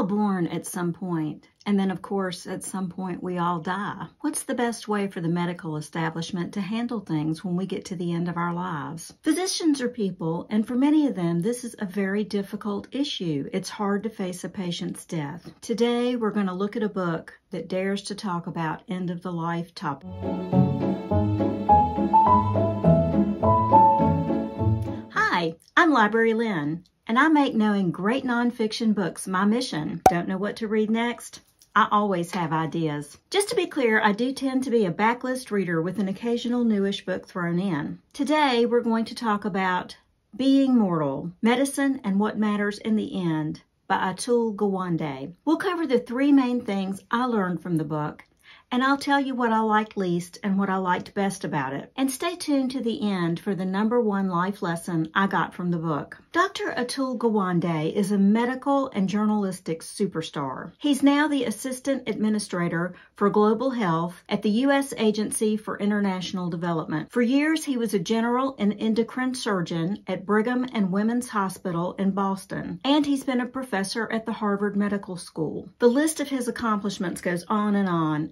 all born at some point, and then, of course, at some point we all die. What's the best way for the medical establishment to handle things when we get to the end of our lives? Physicians are people, and for many of them, this is a very difficult issue. It's hard to face a patient's death. Today, we're going to look at a book that dares to talk about end-of-the-life topics. Hi, I'm Library Lynn, and I make knowing great nonfiction books my mission. Don't know what to read next? I always have ideas. Just to be clear, I do tend to be a backlist reader with an occasional newish book thrown in. Today, we're going to talk about Being Mortal, Medicine and What Matters in the End by Atul Gawande. We'll cover the three main things I learned from the book, and I'll tell you what I liked least and what I liked best about it. And stay tuned to the end for the #1 life lesson I got from the book. Dr. Atul Gawande is a medical and journalistic superstar. He's now the Assistant Administrator for Global Health at the U.S. Agency for International Development. For years, he was a general and endocrine surgeon at Brigham and Women's Hospital in Boston, and he's been a professor at the Harvard Medical School. The list of his accomplishments goes on,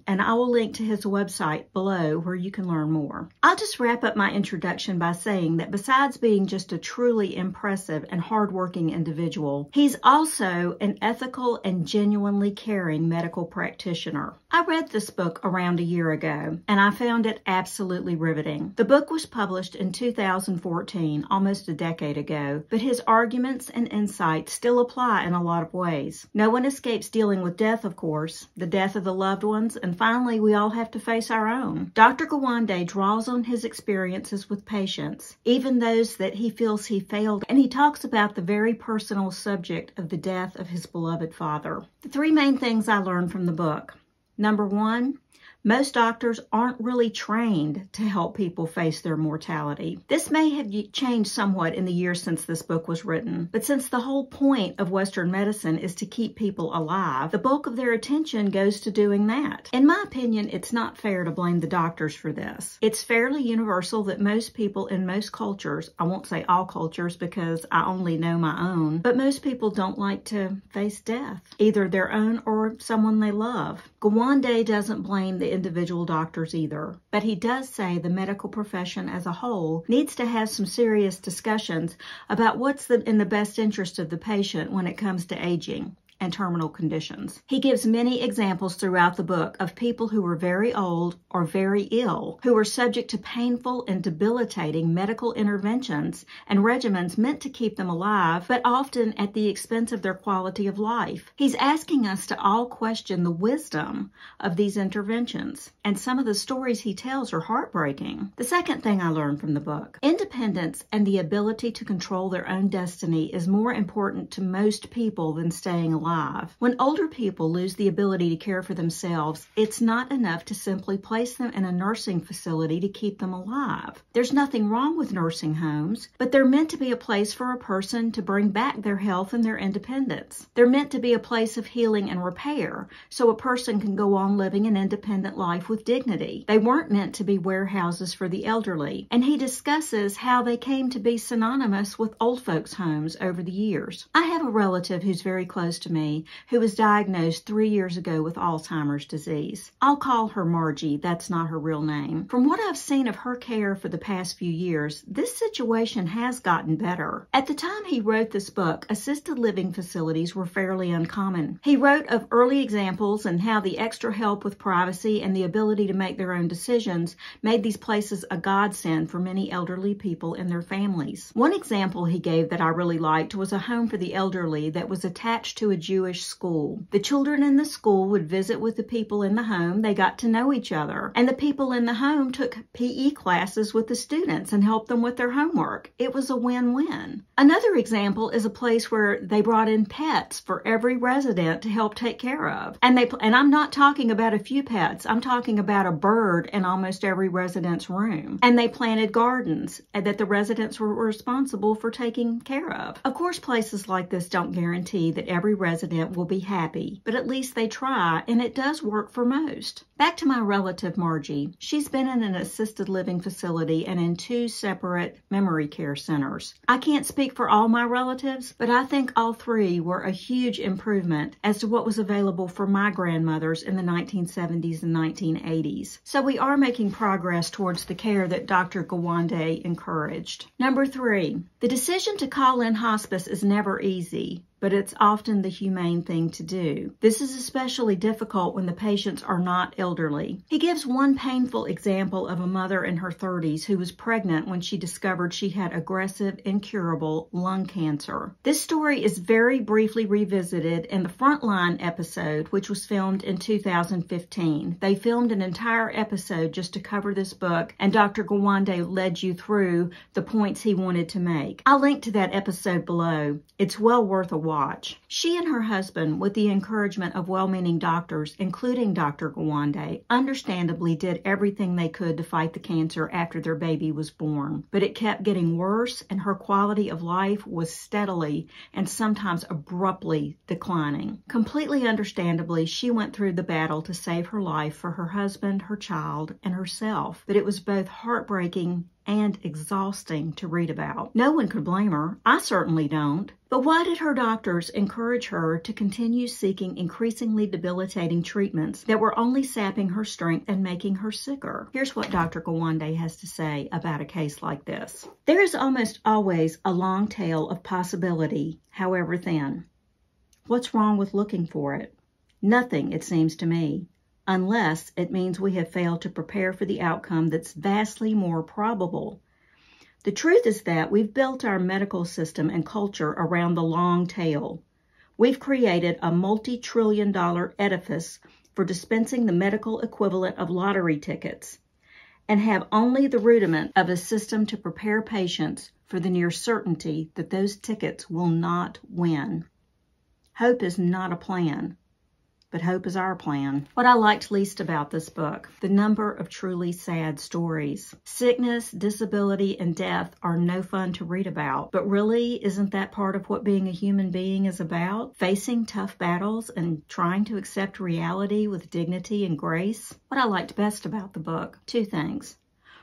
and I will link to his website below where you can learn more. I'll just wrap up my introduction by saying that besides being just a truly impressive and hardworking individual, he's also an ethical and genuinely caring medical practitioner. I read this book around a year ago, and I found it absolutely riveting. The book was published in 2014, almost a decade ago, but his arguments and insights still apply in a lot of ways. No one escapes dealing with death, of course, the death of the loved ones, and finally, we all have to face our own. Dr. Gawande draws on his experiences with patients, even those that he feels he failed, and he talks about the very personal subject of the death of his beloved father. The three main things I learned from the book. Number one, most doctors aren't really trained to help people face their mortality. This may have changed somewhat in the years since this book was written, but since the whole point of Western medicine is to keep people alive, the bulk of their attention goes to doing that. In my opinion, it's not fair to blame the doctors for this. It's fairly universal that most people in most cultures, I won't say all cultures because I only know my own, but most people don't like to face death, either their own or someone they love. Gawande doesn't blame the individual doctors either, but he does say the medical profession as a whole needs to have some serious discussions about what's in the best interest of the patient when it comes to aging and terminal conditions. He gives many examples throughout the book of people who were very old or very ill, who were subject to painful and debilitating medical interventions and regimens meant to keep them alive, but often at the expense of their quality of life. He's asking us to all question the wisdom of these interventions, and some of the stories he tells are heartbreaking. The second thing I learned from the book, independence and the ability to control their own destiny is more important to most people than staying alive. When older people lose the ability to care for themselves, it's not enough to simply place them in a nursing facility to keep them alive. There's nothing wrong with nursing homes, but they're meant to be a place for a person to bring back their health and their independence. They're meant to be a place of healing and repair, so a person can go on living an independent life with dignity. They weren't meant to be warehouses for the elderly, and he discusses how they came to be synonymous with old folks' homes over the years. I have a relative who's very close to me who was diagnosed 3 years ago with Alzheimer's disease. I'll call her Margie. That's not her real name. From what I've seen of her care for the past few years, this situation has gotten better. At the time he wrote this book, assisted living facilities were fairly uncommon. He wrote of early examples and how the extra help with privacy and the ability to make their own decisions made these places a godsend for many elderly people and their families. One example he gave that I really liked was a home for the elderly that was attached to a Jewish school. The children in the school would visit with the people in the home. They got to know each other. And the people in the home took PE classes with the students and helped them with their homework. It was a win-win. Another example is a place where they brought in pets for every resident to help take care of. And I'm not talking about a few pets. I'm talking about a bird in almost every resident's room. And they planted gardens that the residents were responsible for taking care of. Of course, places like this don't guarantee that every resident will be happy, but at least they try, and it does work for most. Back to my relative Margie. She's been in an assisted living facility and in 2 separate memory care centers. I can't speak for all my relatives, but I think all 3 were a huge improvement as to what was available for my grandmothers in the 1970s and 1980s. So we are making progress towards the care that Dr. Gawande encouraged. Number 3, the decision to call in hospice is never easy, but it's often the humane thing to do. This is especially difficult when the patients are not elderly. He gives one painful example of a mother in her 30s who was pregnant when she discovered she had aggressive, incurable lung cancer. This story is very briefly revisited in the Frontline episode, which was filmed in 2015. They filmed an entire episode just to cover this book, and Dr. Gawande led you through the points he wanted to make. I'll link to that episode below. It's well worth a watch. She and her husband, with the encouragement of well-meaning doctors, including Dr. Gawande, understandably did everything they could to fight the cancer after their baby was born. But it kept getting worse, and her quality of life was steadily and sometimes abruptly declining. Completely understandably, she went through the battle to save her life for her husband, her child, and herself. But it was both heartbreaking and exhausting to read about. No one could blame her. I certainly don't. But why did her doctors encourage her to continue seeking increasingly debilitating treatments that were only sapping her strength and making her sicker? Here's what Dr. Gawande has to say about a case like this. There is almost always a long tail of possibility, however thin. What's wrong with looking for it? Nothing, it seems to me. Unless it means we have failed to prepare for the outcome that's vastly more probable. The truth is that we've built our medical system and culture around the long tail. We've created a multi-trillion-dollar edifice for dispensing the medical equivalent of lottery tickets, and have only the rudiment of a system to prepare patients for the near certainty that those tickets will not win. Hope is not a plan. But hope is our plan. What I liked least about this book, the number of truly sad stories. Sickness, disability, and death are no fun to read about. But really, isn't that part of what being a human being is about? Facing tough battles and trying to accept reality with dignity and grace? What I liked best about the book, 2 things.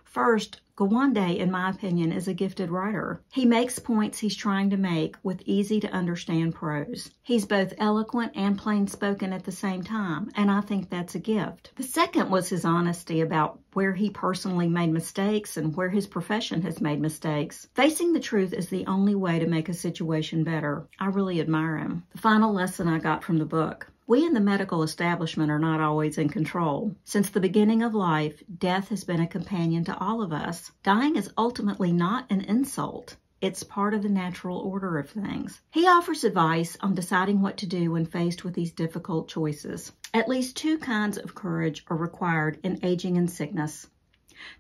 First, Gawande, in my opinion, is a gifted writer. He makes points he's trying to make with easy-to-understand prose. He's both eloquent and plain-spoken at the same time, and I think that's a gift. The second was his honesty about where he personally made mistakes and where his profession has made mistakes. Facing the truth is the only way to make a situation better. I really admire him. The final lesson I got from the book. We in the medical establishment are not always in control. Since the beginning of life, death has been a companion to all of us. Dying is ultimately not an insult. It's part of the natural order of things. He offers advice on deciding what to do when faced with these difficult choices. At least 2 kinds of courage are required in aging and sickness.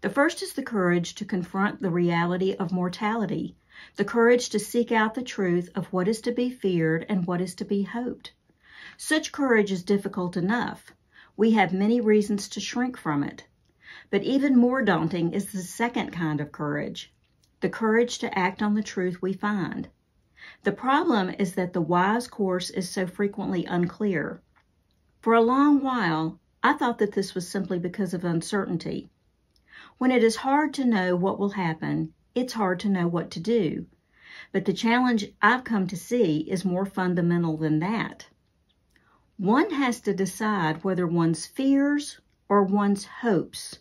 The first is the courage to confront the reality of mortality, the courage to seek out the truth of what is to be feared and what is to be hoped. Such courage is difficult enough. We have many reasons to shrink from it. But even more daunting is the second kind of courage, the courage to act on the truth we find. The problem is that the wise course is so frequently unclear. For a long while, I thought that this was simply because of uncertainty. When it is hard to know what will happen, it's hard to know what to do. But the challenge I've come to see is more fundamental than that. One has to decide whether one's fears or one's hopes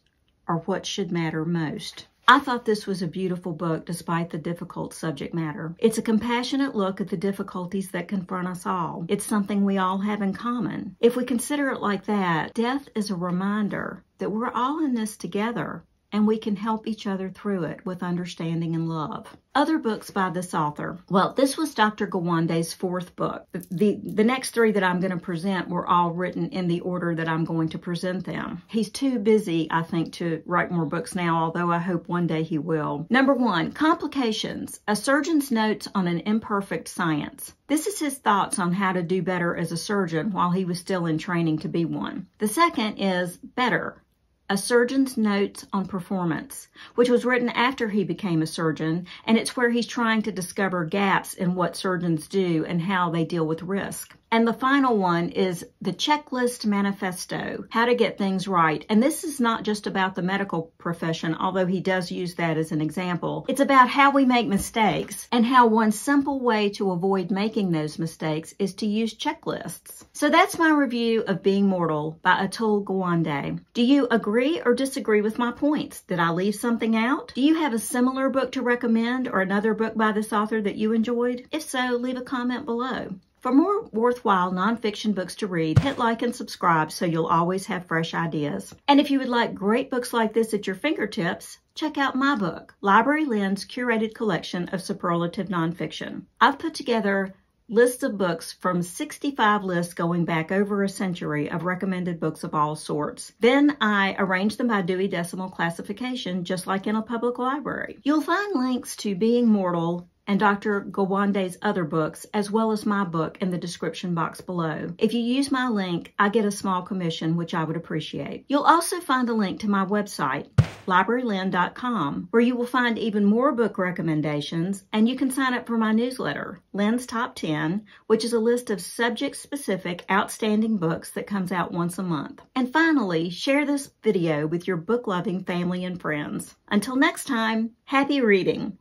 are what should matter most. I thought this was a beautiful book despite the difficult subject matter. It's a compassionate look at the difficulties that confront us all. It's something we all have in common. If we consider it like that, death is a reminder that we're all in this together, and we can help each other through it with understanding and love. Other books by this author. Well, this was Dr. Gawande's 4th book. The next 3 that I'm going to present were all written in the order that I'm going to present them. He's too busy, I think, to write more books now, although I hope one day he will. Number 1, Complications, a Surgeon's Notes on an Imperfect Science. This is his thoughts on how to do better as a surgeon while he was still in training to be one. The second is Better, a Surgeon's Notes on Performance, which was written after he became a surgeon, and it's where he's trying to discover gaps in what surgeons do and how they deal with risk. And the final one is the Checklist Manifesto, How to Get Things Right. And this is not just about the medical profession, although he does use that as an example. It's about how we make mistakes and how one simple way to avoid making those mistakes is to use checklists. So that's my review of Being Mortal by Atul Gawande. Do you agree or disagree with my points? Did I leave something out? Do you have a similar book to recommend or another book by this author that you enjoyed? If so, leave a comment below. For more worthwhile nonfiction books to read, hit like and subscribe so you'll always have fresh ideas. And if you would like great books like this at your fingertips, check out my book, Library Lynn's curated collection of superlative nonfiction. I've put together lists of books from 65 lists going back over a century of recommended books of all sorts. Then I arrange them by Dewey Decimal Classification, just like in a public library. You'll find links to Being Mortal and Dr. Gawande's other books, as well as my book, in the description box below. If you use my link, I get a small commission, which I would appreciate. You'll also find a link to my website, librarylynn.com, where you will find even more book recommendations, and you can sign up for my newsletter, Lynn's Top 10, which is a list of subject-specific outstanding books that comes out once a month. And finally, share this video with your book-loving family and friends. Until next time, happy reading!